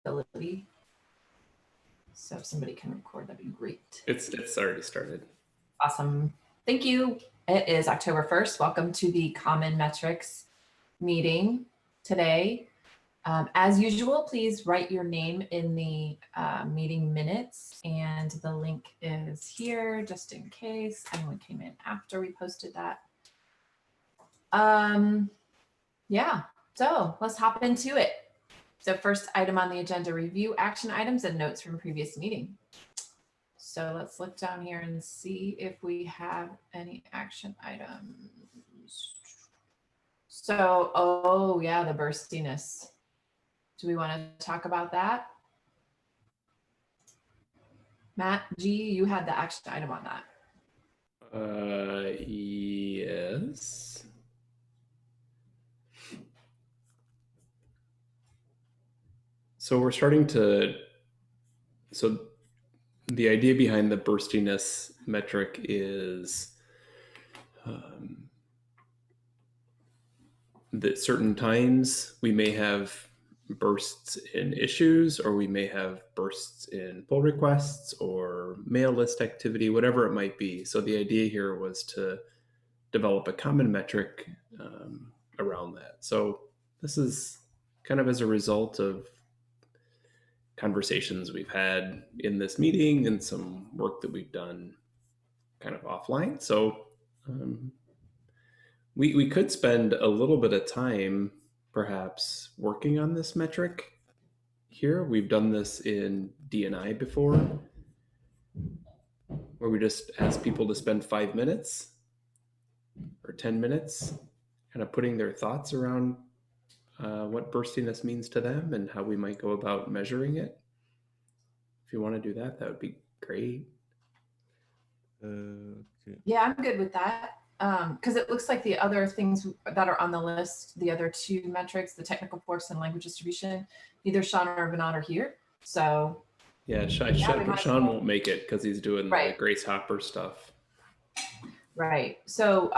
ability. So if somebody can record, that'd be great. It's already started. Awesome. Thank you. It is October 1st. Welcome to the Common Metrics meeting today. As usual, please write your name in the meeting minutes, and the link is here just in case anyone came in after we posted that. Yeah, so let's hop into it. So first item on the agenda, review action items and notes from previous meeting. So let's look down here and see if we have any action items. So, oh yeah, the burstiness. Do we want to talk about that? Matt G, you had the action item on that. Yes. So we're starting to, so the idea behind the burstiness metric is that certain times we may have bursts in issues, or we may have bursts in pull requests or mail list activity, whatever it might be. So the idea here was to develop a common metric around that. So this is kind of as a result of conversations we've had in this meeting and some work that we've done kind of offline. So we could spend a little bit of time perhaps working on this metric here. We've done this in D&I before, where we just ask people to spend 5 minutes or 10 minutes kind of putting their thoughts around what burstiness means to them and how we might go about measuring it. If you want to do that, that would be great. Okay. Yeah, I'm good with that. Because it looks like the other things that are on the list, the other two metrics, the technical force and language distribution, neither Sean or Vinod are here. So yeah, Sean won't make it because he's doing the Grace Hopper stuff. Right. So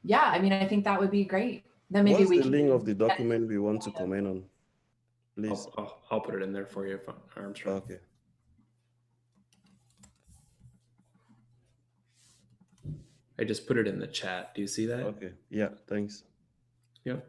yeah, I mean, I think that would be great. Then maybe what's the link of the document we want to comment on, please? I'll put it in there for you, Armstrong. Okay. I just put it in the chat. Do you see that? Okay. Yeah, thanks. Yep.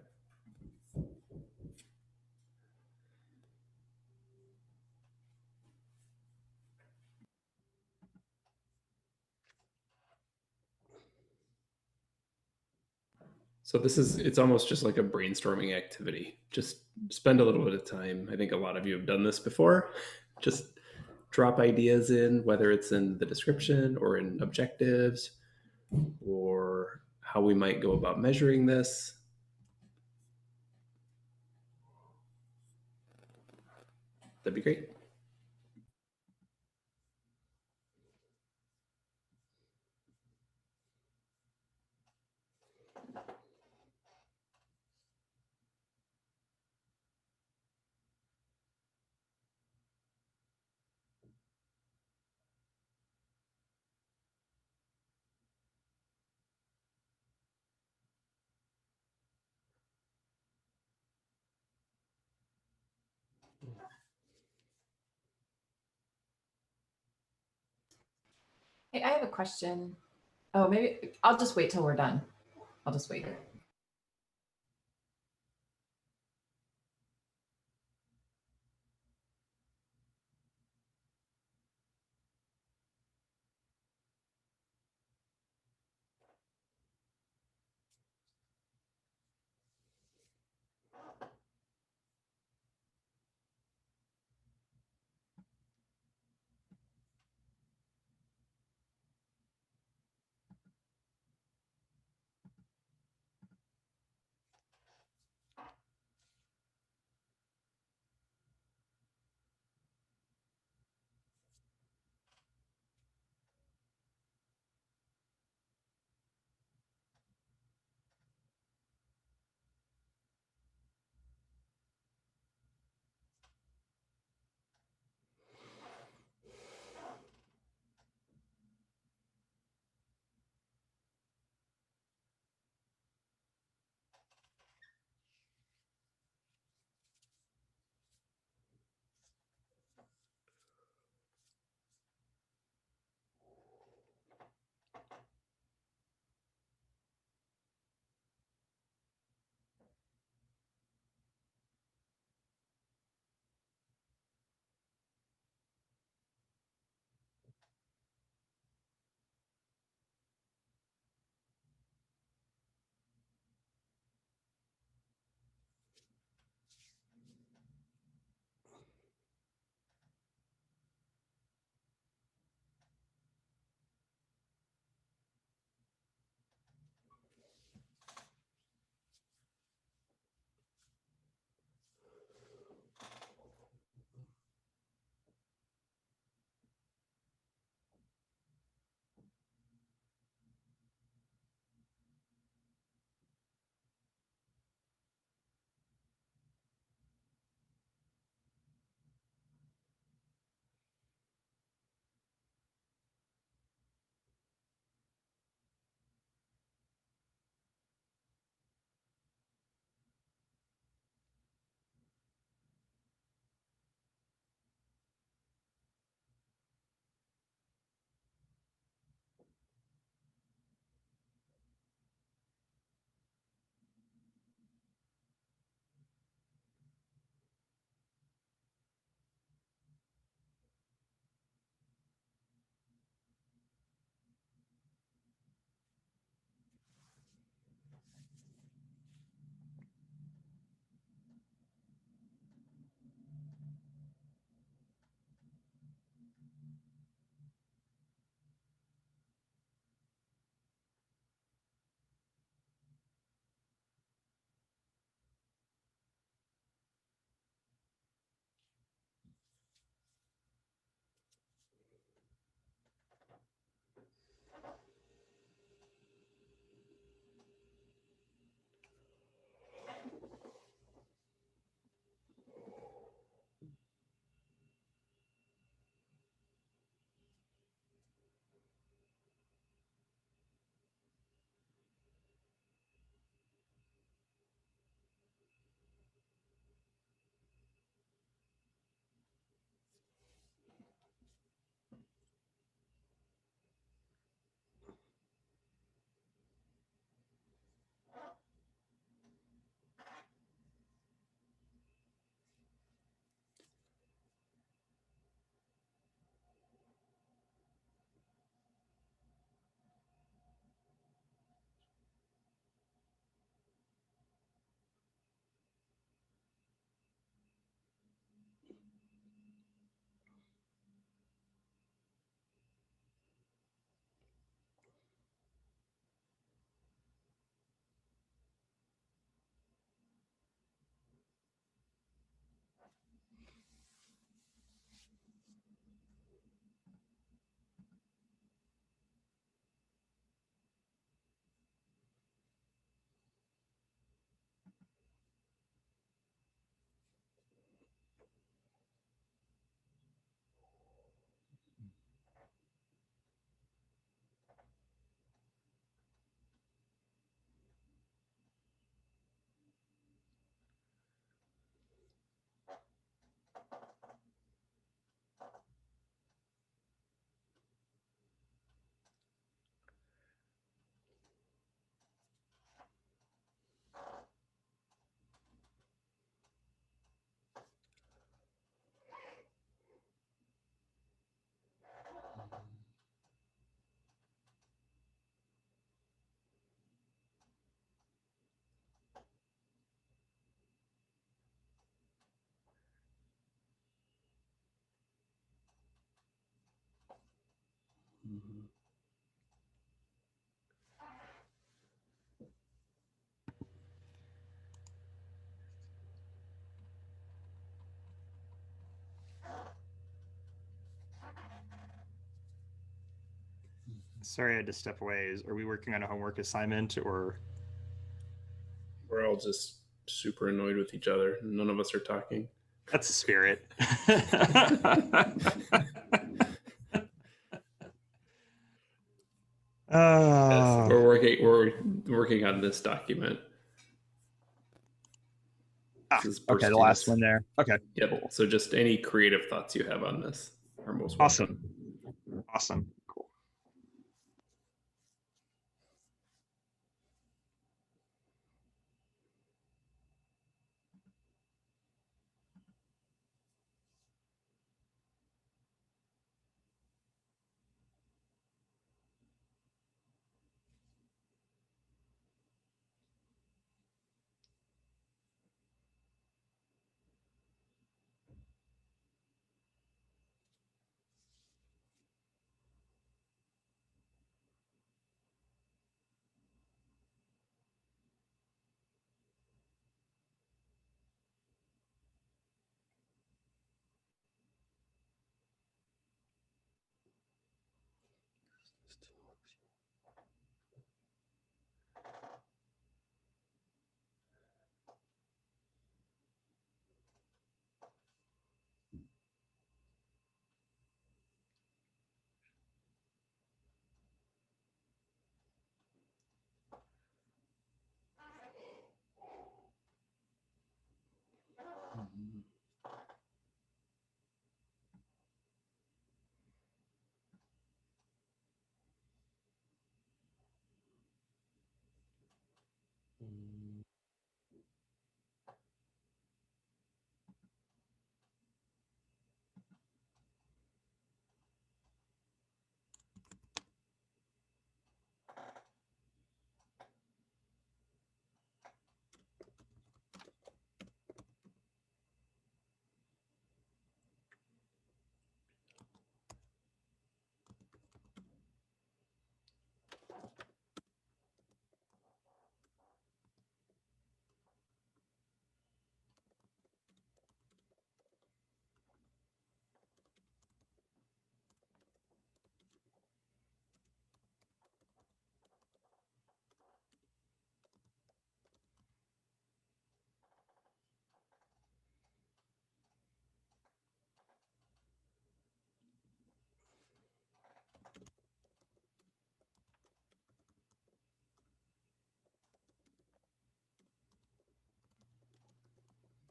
So it's almost just like a brainstorming activity. Just spend a little bit of time. I think a lot of you have done this before. Just drop ideas in, whether it's in the description or in objectives, or how we might go about measuring this. That'd be great. Hey, I have a question. Oh, maybe I'll just wait till we're done. I'll just wait. Sorry, I had to step away. Are we working on a homework assignment or? We're all just super annoyed with each other. None of us are talking. That's the spirit. Yes, we're working on this document. This is Okay, the burst last units. one there. Okay. Yep. Cool. So just any creative thoughts you have on this are most welcome. Awesome. Cool.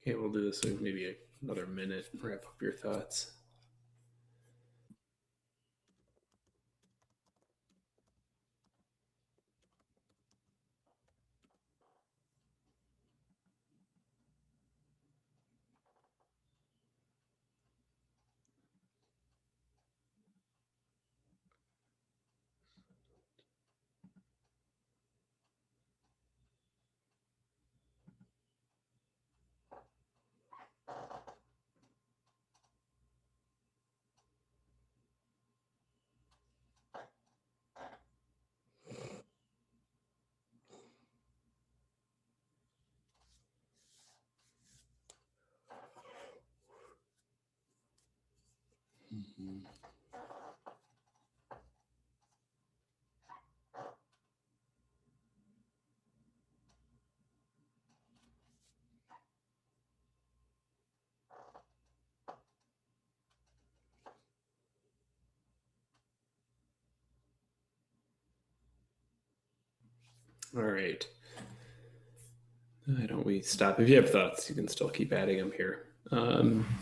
Okay, we'll do this in maybe another minute. Wrap up your thoughts. All right. Why don't we stop? If you have thoughts, you can still keep adding them here.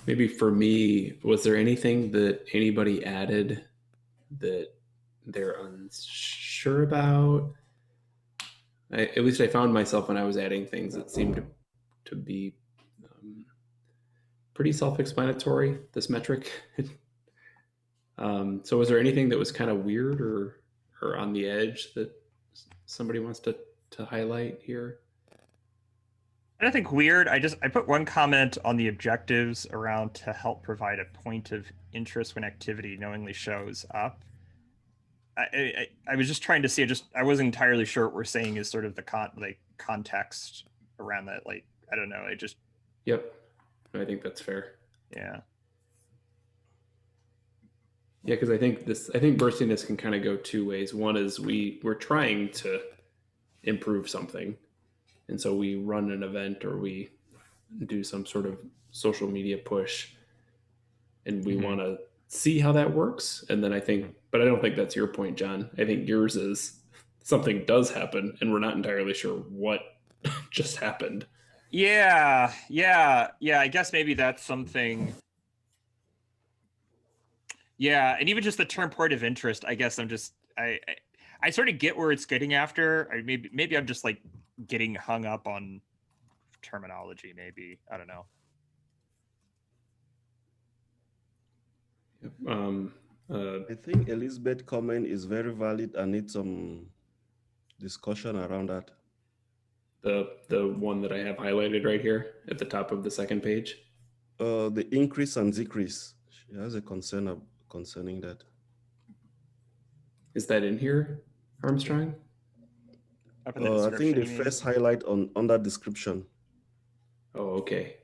Maybe for me, was there anything that anybody added that they're unsure about? At least I found myself when I was adding things that seemed to be pretty self-explanatory, this metric. So was there anything that was kind of weird or on the edge that somebody wants to highlight here? I don't think weird. I put one comment on the objectives around to help provide a point of interest when activity knowingly shows up. I was just trying to see. I wasn't entirely sure what we're saying is sort of the context around that. Like, I don't know. Yep. I think that's fair. Yeah. Yeah, because I think burstiness can kind of go two ways. One is we're trying to improve something, and so we run an event or we do some sort of social media push, and we want to see how that works. And then but I don't think that's your point, John. I think yours is something does happen, and we're not entirely sure what just happened. Yeah. I guess maybe that's something. Yeah, and even just the term point of interest, I guess I sort of get where it's getting after. Maybe I'm just like getting hung up on terminology. Maybe I don't know. I think Elizabeth's comment is very valid and needs some discussion around that. The one that I have highlighted right here at the top of the second page. The increase and decrease. She has a concern concerning that. Is that in here, Armstrong? Up in the I think description, the you mean? first highlight on that description. Oh, okay.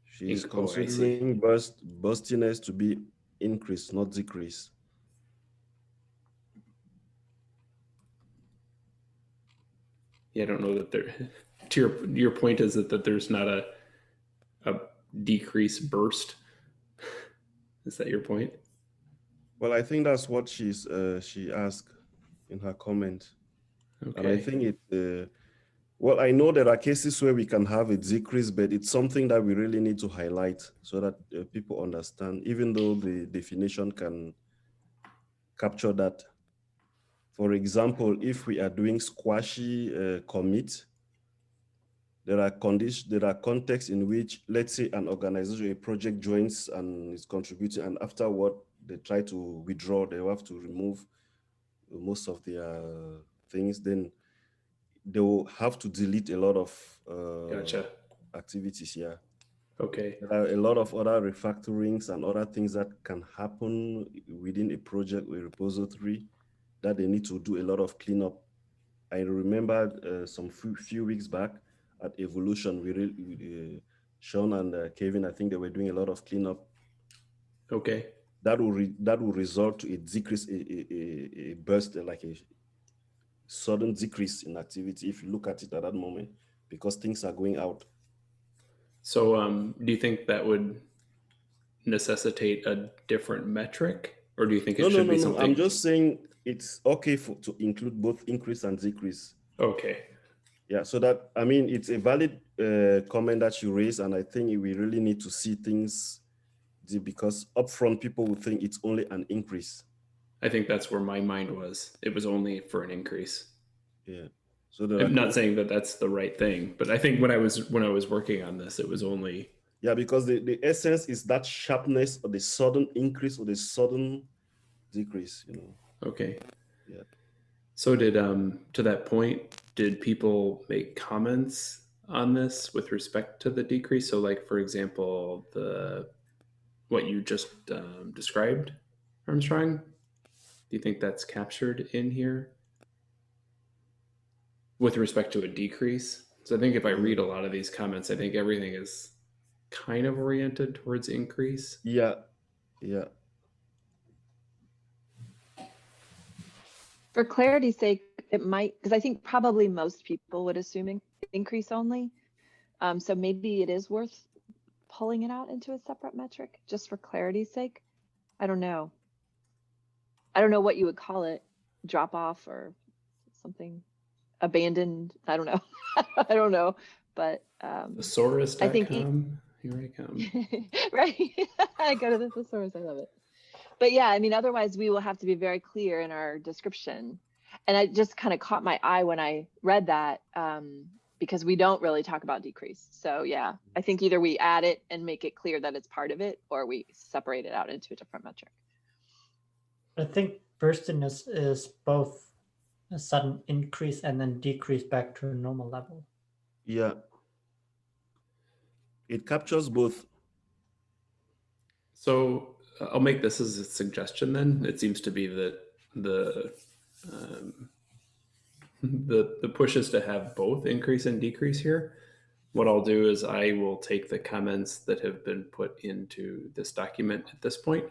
She's I see. considering burstiness to be increase, not decrease. Yeah, I don't know that there. To your point is that there's not a decrease burst. Is that your point? Well, I think that's what she asked in her comment. Okay. And I think well, I know there are cases where we can have a decrease, but it's something that we really need to highlight so that people understand, even though the definition can capture that. For example, if we are doing squashy commit, there are contexts in which, let's say, an organization, a project joins and is contributing, and afterward they try to withdraw, they have to remove most of their things, then they will have to delete a lot of Gotcha. activities. Yeah. Okay. There are a lot of other refactorings and other things that can happen within a project or a repository that they need to do a lot of cleanup. I remember some few weeks back at Evolution, Sean and Kevin, I think they were doing a lot of cleanup. Okay. That will result to a decrease, a burst, like a sudden decrease in activity if you look at it at that moment, because things are going out. So, do you think that would necessitate a different metric, or do you think it should be something? I'm just saying it's okay to include both increase and decrease. Okay. Yeah, so that, I mean, it's a valid comment that you raise, and I think we really need to see things, because upfront people would think it's only an increase. I think that's where my mind was. It was only for an increase. Yeah. So I'm not saying that that's the right thing, but I think when I was working on this, it was only. Yeah, because the essence is that sharpness or the sudden increase or the sudden decrease, Okay. Yeah. So to that point, did people make comments on this with respect to the decrease? So like, for example, what you just described, Armstrong, do you think that's captured in here with respect to a decrease? So I think if I read a lot of these comments, I think everything is kind of oriented towards increase. Yeah. For clarity's sake, it might, because I think probably most people would assume increase only. So maybe it is worth pulling it out into a separate metric just for clarity's sake. I don't know. I don't know what you would call it, drop off or something, abandoned. I don't know. I don't know, but Thesaurus.com. I think here I come. right. I go to the thesaurus. I love it. But yeah, I mean, otherwise we will have to be very clear in our description. And I just kind of caught my eye when I read that because we don't really talk about decrease. So yeah, I think either we add it and make it clear that it's part of it, or we separate it out into a different metric. I think burstiness is both a sudden increase and then decrease back to a normal level. Yeah. It captures both. So I'll make this as a suggestion then. It seems to be that the push is to have both increase and decrease here. What I'll do is I will take the comments that have been put into this document at this point,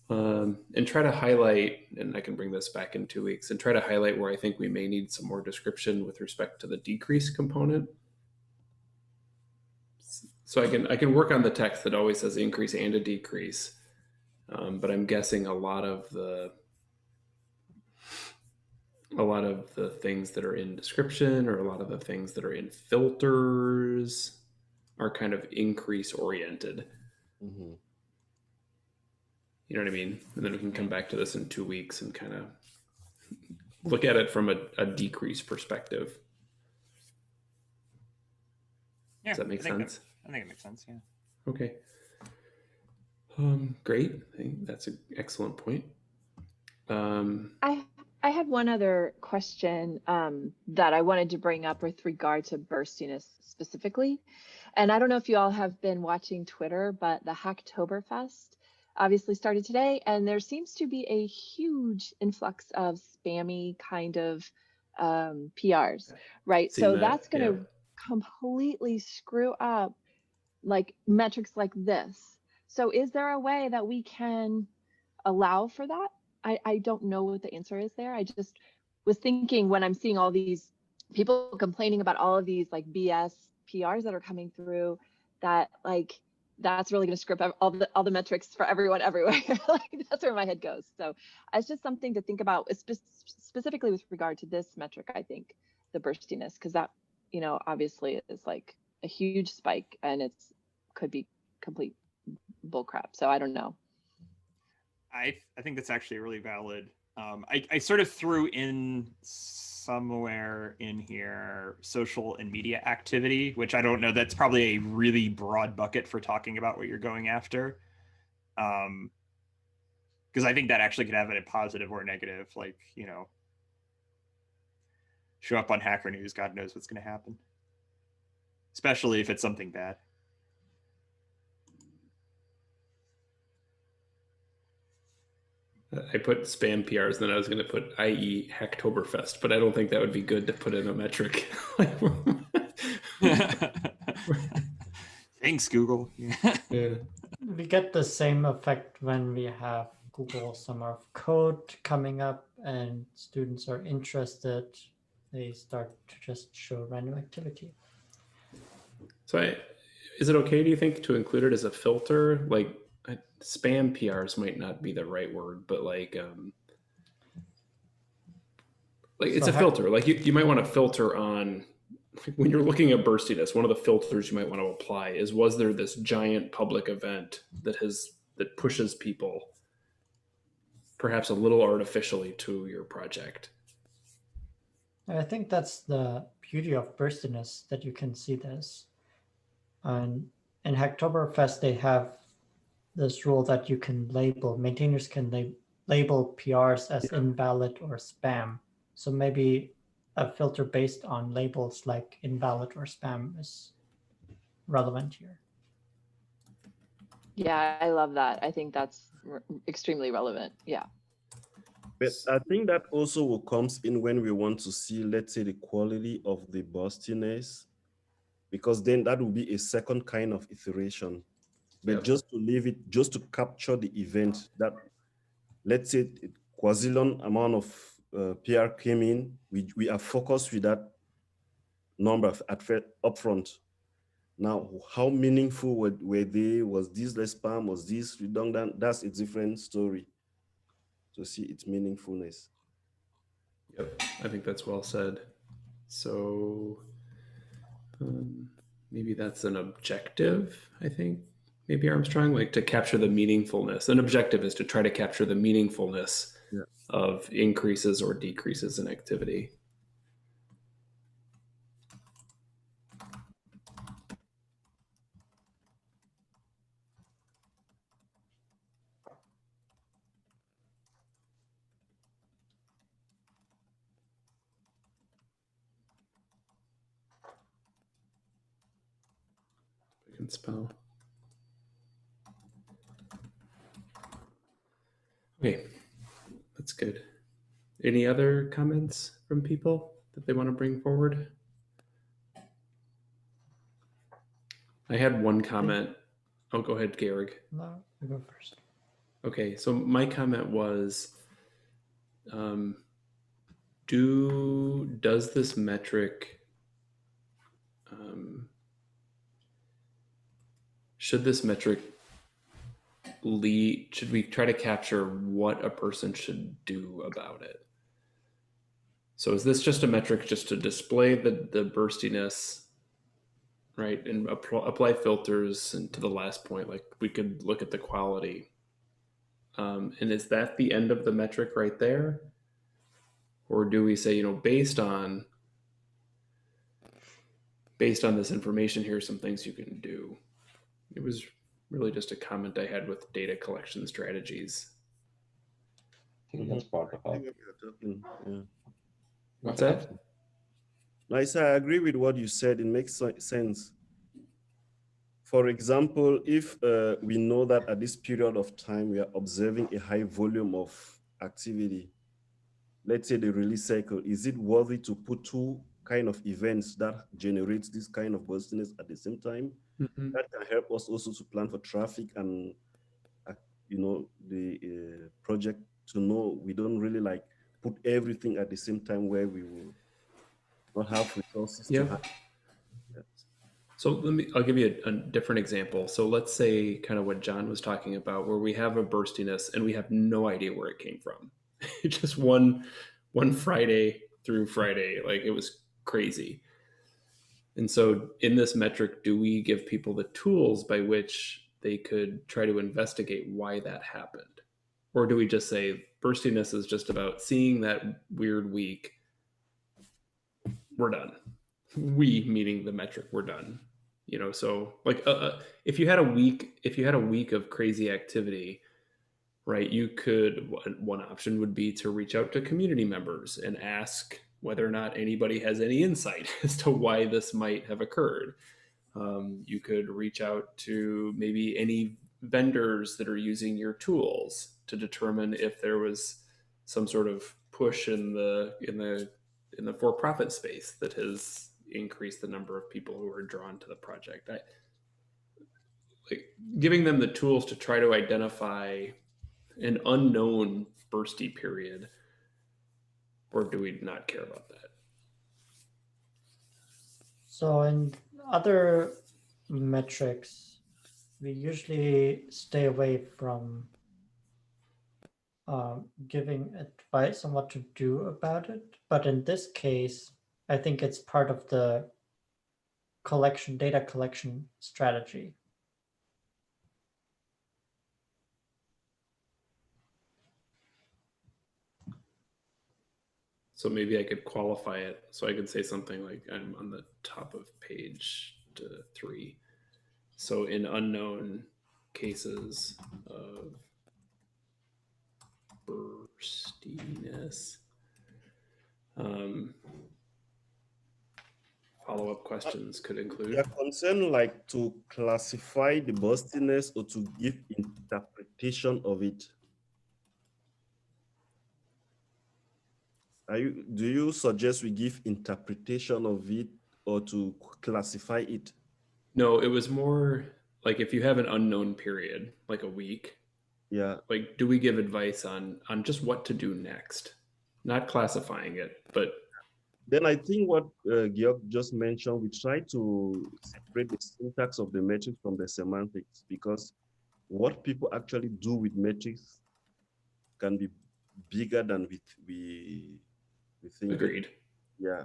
and try to highlight, and I can bring this back in 2 weeks, and try to highlight where I think we may need some more description with respect to the decrease component. So I can work on the text that always says increase and a decrease, but I'm guessing a lot of the things that are in description, or a lot of the things that are in filters, are kind of increase oriented. Mm-hmm. You know what I mean? And then we can come back to this in 2 weeks and kind of look at it from a decrease perspective. Yeah, Does that make sense? I think it makes sense. Yeah. Okay. Great. I think that's an excellent point. I had one other question that I wanted to bring up with regard to burstiness specifically. And I don't know if you all have been watching Twitter, but the Hacktoberfest obviously started today, and there seems to be a huge influx of spammy kind of PRs, right? Seen So that, that's going to yeah. completely screw up like metrics like this. So is there a way that we can allow for that? I don't know what the answer is there. I just was thinking when I'm seeing all these people complaining about all of these like BS PRs that are coming through, that like that's really going to script all the metrics for everyone everywhere. Like that's where my head goes. So it's just something to think about, specifically with regard to this metric. I think the burstiness, because that, you know, obviously is like a huge spike, and it's could be complete bullcrap. So I don't know. I think that's actually really valid. I sort of threw in somewhere in here social and media activity, which I don't know. That's probably a really broad bucket for talking about what you're going after. Because I think that actually could have a positive or negative, like, you know, show up on Hacker News, God knows what's going to happen. Especially if it's something bad. I put spam PRs, then I was going to put IE Hacktoberfest, but I don't think that would be good to put in a metric. Thanks, Google. Yeah. We get the same effect when we have Google Summer of Code coming up and students are interested. They start to just show random activity. So is it okay, do you think, to include it as a filter? Like spam PRs might not be the right word, but like it's So a filter. Like you might want to filter on, when you're looking at burstiness, one of the filters you might want to apply is, was there this giant public event that pushes people perhaps a little artificially to your project? I think that's the beauty of burstiness, that you can see this. And in Hacktoberfest, they have this rule that you can label, maintainers can label PRs as invalid or spam. So maybe a filter based on labels like invalid or spam is relevant here. Yeah, I love that. I think that's extremely relevant. Yeah. But I think that also will comes in when we want to see, let's say, the quality of the burstiness, because then that will be a second kind of iteration. But just to leave it, just to capture the event that, let's say, quadrillion amount of PR came in, we are focused with that number upfront. Now, how meaningful were they? Was this less spam? Was this redundant? That's a different story to see its meaningfulness. Yep, I think that's well said. So maybe that's an objective, I think. Maybe Armstrong, like to capture the meaningfulness. An objective is to try to capture the meaningfulness of increases or decreases in activity. I can spell. good. Any other comments from people that they want to bring forward? I had one comment. Oh, go ahead, Georg. No, you go first. Okay, so my comment was, does this metric, should this metric should we try to capture what a person should do about it? So is this just a metric just to display the burstiness, right? And apply filters, and to the last point, like we could look at the quality. And is that the end of the metric right there? Or do we say, based on this information, here's some things you can do? It was really just a comment I had with data collection strategies. I think that's part of I our. think what you're talking, yeah. What's that? No, I agree with what you said. It makes sense. For example, if we know that at this period of time, we are observing a high volume of activity, let's say the release cycle, is it worthy to put two kind of events that generates this kind of burstiness at the same time? Mm-hmm. That can help us also to plan for traffic and, the project, to know we don't really like put everything at the same time where we will not have resources to have. So I'll give you a different example. So let's say kind of what John was talking about, where we have a burstiness and we have no idea where it came from. Just one Friday through Friday, like it was crazy. And so in this metric, do we give people the tools by which they could try to investigate why that happened? Or do we just say burstiness is just about seeing that weird week, we're done? We, meaning the metric, we're done. So like if you had a week of crazy activity, right, you could, one option would be to reach out to community members and ask whether or not anybody has any insight as to why this might have occurred. You could reach out to maybe any vendors that are using your tools to determine if there was some sort of push in the for-profit space that has increased the number of people who are drawn to the project. Like giving them the tools to try to identify an unknown bursty period, or do we not care about that? So in other metrics, we usually stay away from giving advice on what to do about it. But in this case, I think it's part of the data collection strategy. So maybe I could qualify it. So I could say something like, I'm on the top of page 3. So in unknown cases of burstiness, follow-up questions could include. Your concern, like to classify the burstiness or to give interpretation of it. Do you suggest we give interpretation of it or to classify it? No, it was more like if you have an unknown period, like a week, Yeah. like do we give advice on just what to do next? Not classifying it, but Then I think what Georg just mentioned, we try to separate the syntax of the metric from the semantics, because what people actually do with metrics can be bigger than we think. agreed. Yeah.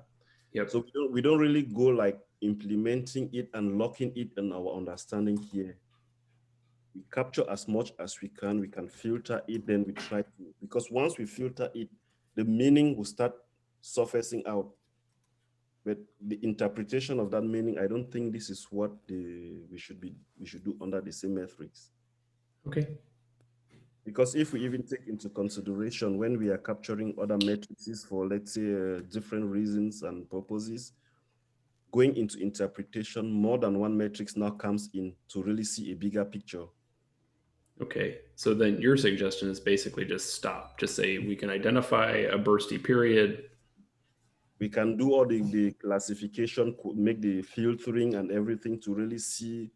Yep. So we don't really go like implementing it and locking it in our understanding here. We capture as much as we can filter it, then we try to, because once we filter it, the meaning will start surfacing out. But the interpretation of that meaning, I don't think this is what we should do under the same metrics. Okay. Because if we even take into consideration when we are capturing other matrices for, let's say, different reasons and purposes, going into interpretation, more than one matrix now comes in to really see a bigger picture. Okay, so then your suggestion is basically just stop. Just say we can identify a bursty period. We can do all the classification, make the filtering and everything to really see,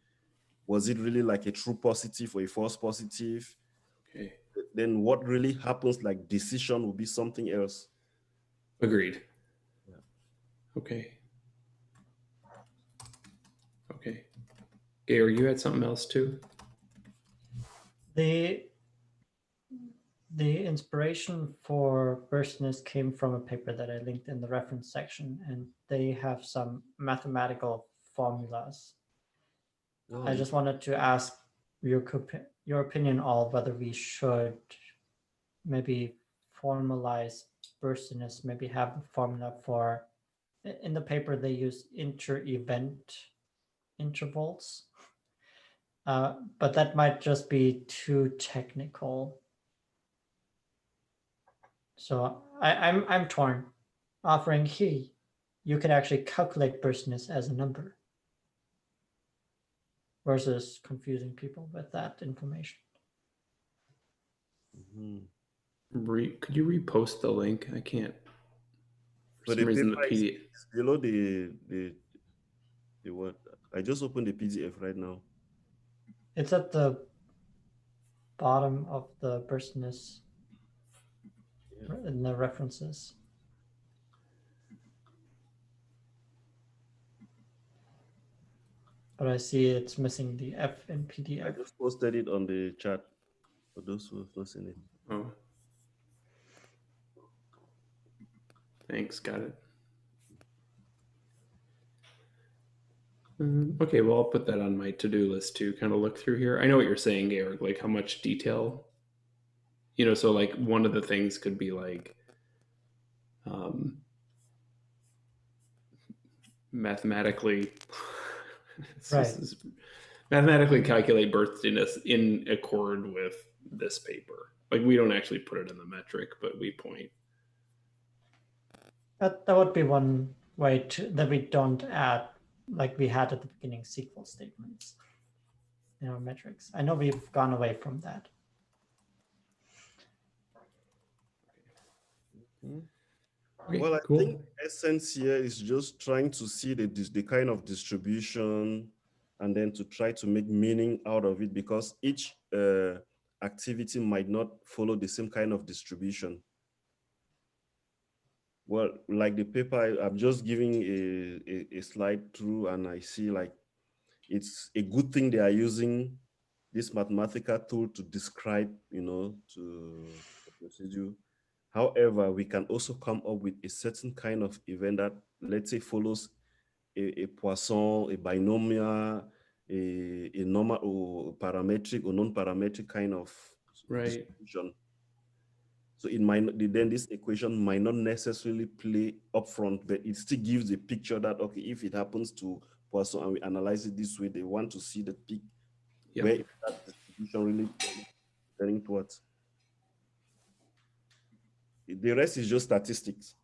was it really like a true positive or a false positive? Okay, Then what really happens, like decision, will be something else. agreed. Yeah. Okay. Okay. Gayor, you had something else too? The inspiration for burstiness came from a paper that I linked in the reference section, and they have some mathematical formulas. Oh, I just wanted to ask your opinion on whether we should maybe formalize burstiness, maybe have a formula for, in the paper they use inter-event intervals, but that might just be too technical. So I'm torn. Offering here, you can actually calculate burstiness as a number versus confusing people with that information. mhm. Could you repost the link? I can't. For So some the reason, the paper is PDF. below the what? I just opened the PDF right now. It's at the bottom of the burstiness in the references. But I see it's missing the F in I PDF. just posted it on the chat for those who have not seen it. Oh. Thanks, got it. Okay, well, I'll put that on my to-do list to kind of look through here. I know what you're saying, Gayor, like how much detail, so like one of the things could be like mathematically Right. mathematically calculate burstiness in accord with this paper. Like we don't actually put it in the metric, but we point. That would be one way that we don't add, like we had at the beginning, SQL statements in our metrics. I know we've gone away from that. Okay, Well, I cool. think the essence here is just trying to see the kind of distribution and then to try to make meaning out of it, because each activity might not follow the same kind of distribution. Well, like the paper, I'm just giving a slide through and I see like it's a good thing they are using this mathematical tool to describe, to the procedure. However, we can also come up with a certain kind of event that, let's say, follows a Poisson, a binomial, a normal or parametric or non-parametric kind of Right. distribution. So it might not, then this equation might not necessarily play upfront, but it still gives a picture that, okay, if it happens to Poisson and we analyze it this way, they want to see the peak, Yep. where is that distribution really turning towards. The rest is just statistics,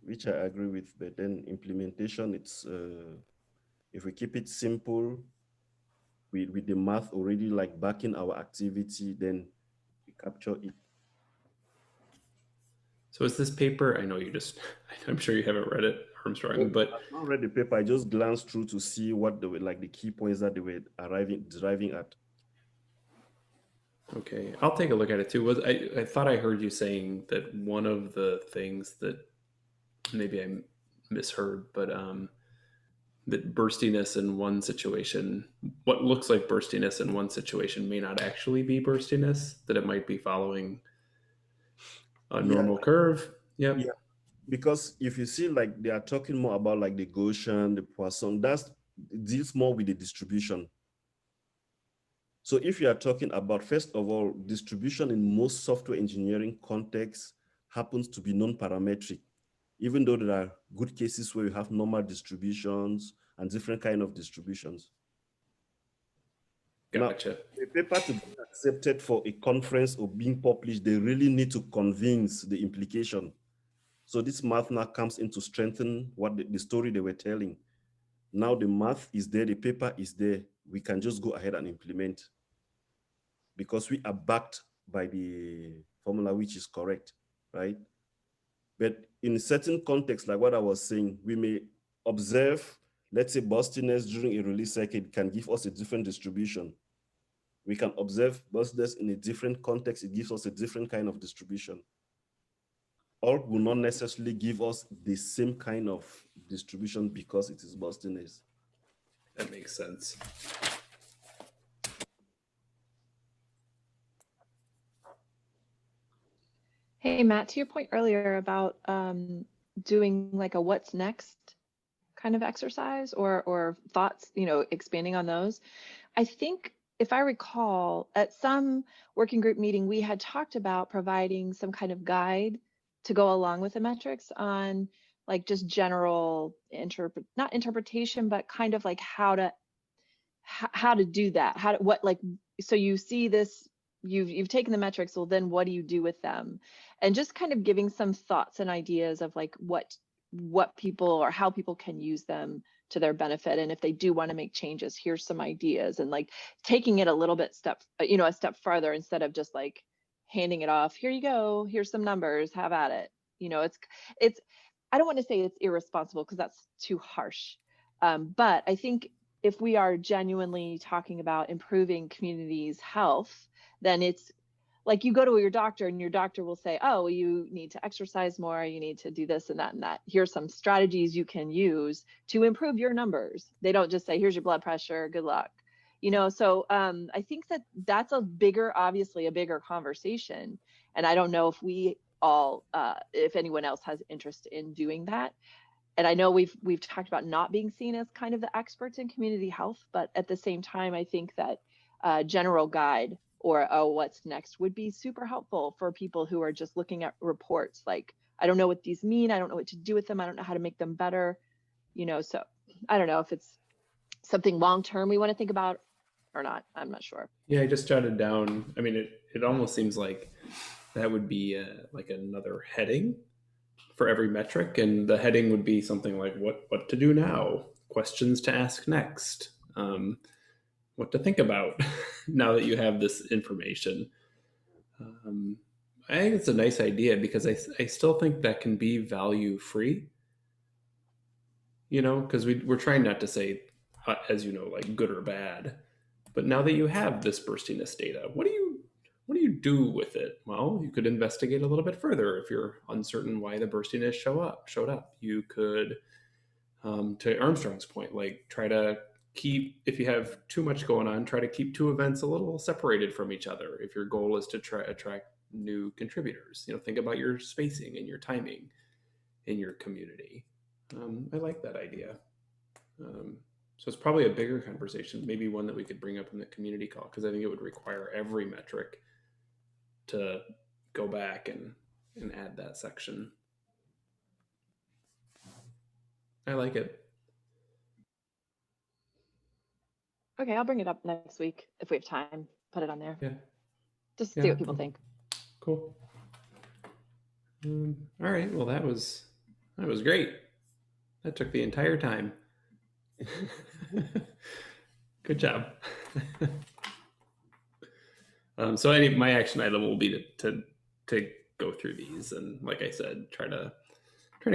which I agree with, but then implementation, it's, if we keep it simple, with the math already like backing our activity, then we capture it. So is this paper, I know you just, I'm sure you haven't read it, Armstrong, but I've not read the paper. I just glanced through to see what they were like, the key points that they were deriving at. okay, I'll take a look at it too. I thought I heard you saying that one of the things that maybe I misheard, but that burstiness in one situation, what looks like burstiness in one situation may not actually be burstiness, that it might be following a normal curve. Yep. Yeah, because if you see, like they are talking more about like the Gaussian, the Poisson, that deals more with the distribution. So if you are talking about, first of all, distribution in most software engineering contexts happens to be non-parametric, even though there are good cases where you have normal distributions and different kind of distributions. Gotcha. Now, a paper to be accepted for a conference or being published, they really need to convince the implication. So this math now comes in to strengthen what the story they were telling. Now the math is there, the paper is there, we can just go ahead and implement because we are backed by the formula, which is correct, right? But in certain contexts, like what I was saying, we may observe, let's say, burstiness during a release cycle can give us a different distribution. We can observe burstiness in a different context. It gives us a different kind of distribution. All will not necessarily give us the same kind of distribution because it is burstiness. That makes sense. Hey, Matt, to your point earlier about doing like a what's next kind of exercise or thoughts, expanding on those. I think if I recall, at some working group meeting, we had talked about providing some kind of guide to go along with the metrics on like just general not interpretation, but kind of like how to do that. So you see this, you've taken the metrics, well then what do you do with them? And just kind of giving some thoughts and ideas of like what people or how people can use them to their benefit. And if they do want to make changes, here's some ideas, and like taking it a little bit a step farther instead of just like handing it off. Here you go. Here's some numbers. Have at it. It's, I don't want to say it's irresponsible because that's too harsh. But I think if we are genuinely talking about improving communities' health, then it's like you go to your doctor and your doctor will say, oh, you need to exercise more, you need to do this and that and that. Here's some strategies you can use to improve your numbers. They don't just say, here's your blood pressure, good luck. So I think that's obviously a bigger conversation. And I don't know if we all, if anyone else has interest in doing that. And I know we've talked about not being seen as kind of the experts in community health, but at the same time, I think that general guide or what's next would be super helpful for people who are just looking at reports. Like, I don't know what these mean. I don't know what to do with them. I don't know how to make them better. So I don't know if it's something long-term we want to think about or not. I'm not sure. Yeah, I just jotted down. I mean, it almost seems like that would be like another heading for every metric, and the heading would be something like what to do now, questions to ask next, what to think about now that you have this information. I think it's a nice idea because I still think that can be value free, because we're trying not to say, as you know, like good or bad. But now that you have this burstiness data, what do you do with it? Well, you could investigate a little bit further if you're uncertain why the burstiness showed up. You could, to Armstrong's point, like try to keep, if you have too much going on, try to keep two events a little separated from each other. If your goal is to try attract new contributors, think about your spacing and your timing in your community. I like that idea. So it's probably a bigger conversation, maybe one that we could bring up in the community call, because I think it would require every metric to go back and add that section. I like it. Okay, I'll bring it up next week if we have time. Put it on there. Yeah. Just see what people think. Cool. All right. Well, that was great. That took the entire time. Good job. So my action item will be to go through these, and like I said, try to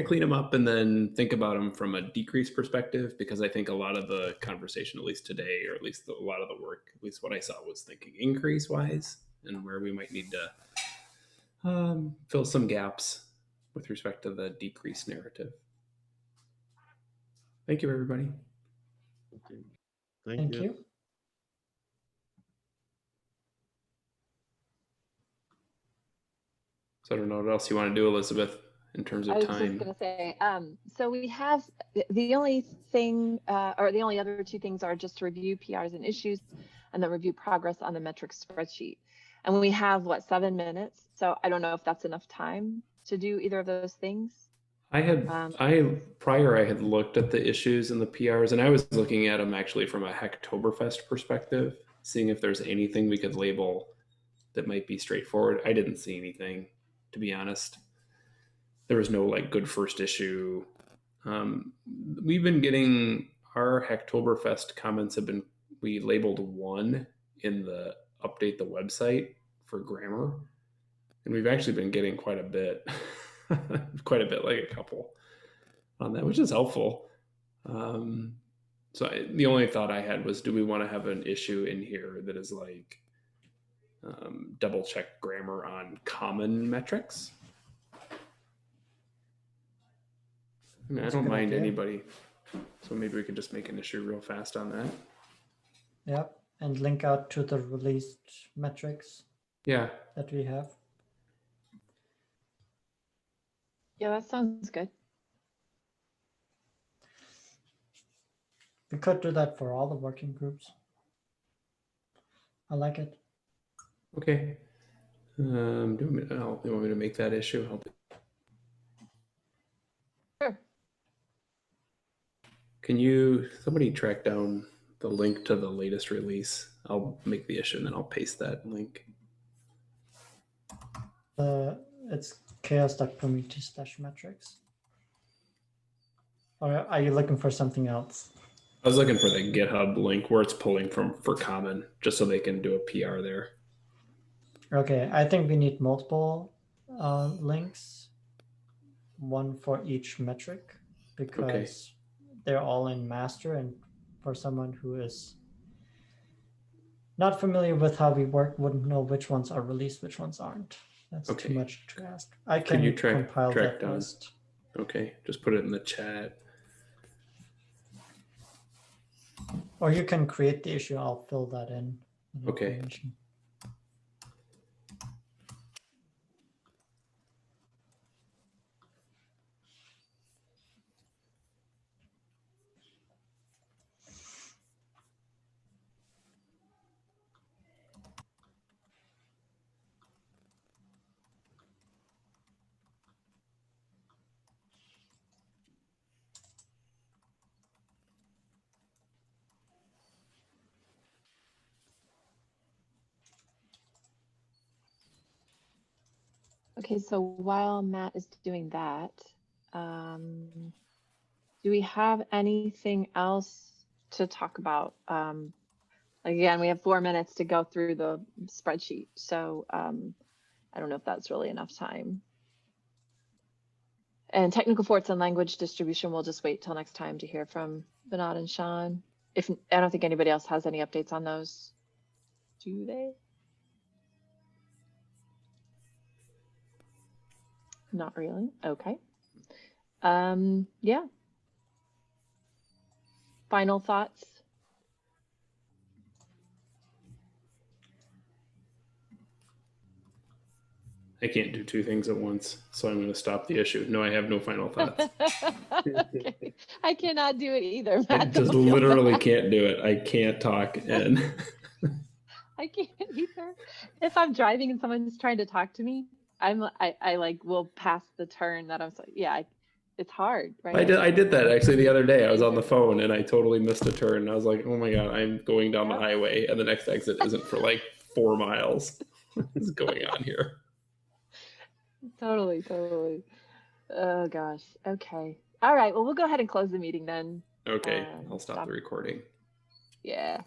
clean them up and then think about them from a decrease perspective, because I think a lot of the conversation, at least today, or at least a lot of the work, at least what I saw, was thinking increase wise and where we might need to fill some gaps with respect to the decrease narrative. Thank you, everybody. Okay. Thank you. So I don't know what else you want to do, Elizabeth, in terms of time. I was just going to say, so we have the only thing, or the only other two things are just to review PRs and issues and then review progress on the metrics spreadsheet. And we have, 7 minutes? So I don't know if that's enough time to do either of those things. I had looked at the issues and the PRs, and I was looking at them actually from a Hacktoberfest perspective, seeing if there's anything we could label that might be straightforward. I didn't see anything, to be honest. There was no good first issue. We've been getting our Hacktoberfest comments have been we labeled one in the update the website for grammar, and we've actually been getting quite a bit, like a couple on that, which is helpful. The only thought I had was, do we want to have an issue in here that is like double check grammar on common metrics? I mean, I That's a don't good mind idea. anybody, so maybe we can just make an issue real fast on that. Yep, and link out to the released metrics Yeah, that we have. Yeah, that sounds good. We could do that for all the working groups. I like it. okay. Do you want me to make that issue? Sure. Can somebody track down the link to the latest release? I'll make the issue and then I'll paste that link. It's CHAOSS.Community/metrics. Or are you looking for something else? I was looking for the GitHub link where it's pulling from for common, just so they can do a PR there. Okay, I think we need multiple links, one for each metric, because they're all in master, and for someone who is not familiar with how we work, wouldn't know which ones are released, which ones aren't. That's Okay. too much to ask. I Can can you compile track that down? list. Okay, just put it in the chat. Or you can create the issue. I'll fill that in. Okay. Information. Okay, so while Matt is doing that, do we have anything else to talk about? Again, we have 4 minutes to go through the spreadsheet, so I don't know if that's really enough time. And technical forts and language distribution, we'll just wait till next time to hear from Vinod and Sean. I don't think anybody else has any updates on those, do they? Not really. Okay. Yeah. Final thoughts? I can't do two things at once, so I'm going to stop the issue. No, I have no final thoughts. Okay. I cannot do it either. I Matt, just don't feel literally bad. can't do it. I can't talk and I can't either. If I'm driving and someone's trying to talk to me, I like will pass the turn that I'm so yeah. It's hard, right? I did that actually the other day. I was on the phone and I totally missed a turn. I was like, oh my God, I'm going down the highway and the next exit isn't for like 4 miles. What's going on here? Totally. Oh gosh. Okay. All right. Well, we'll go ahead and close the meeting then. Okay, I'll stop the recording. Yeah.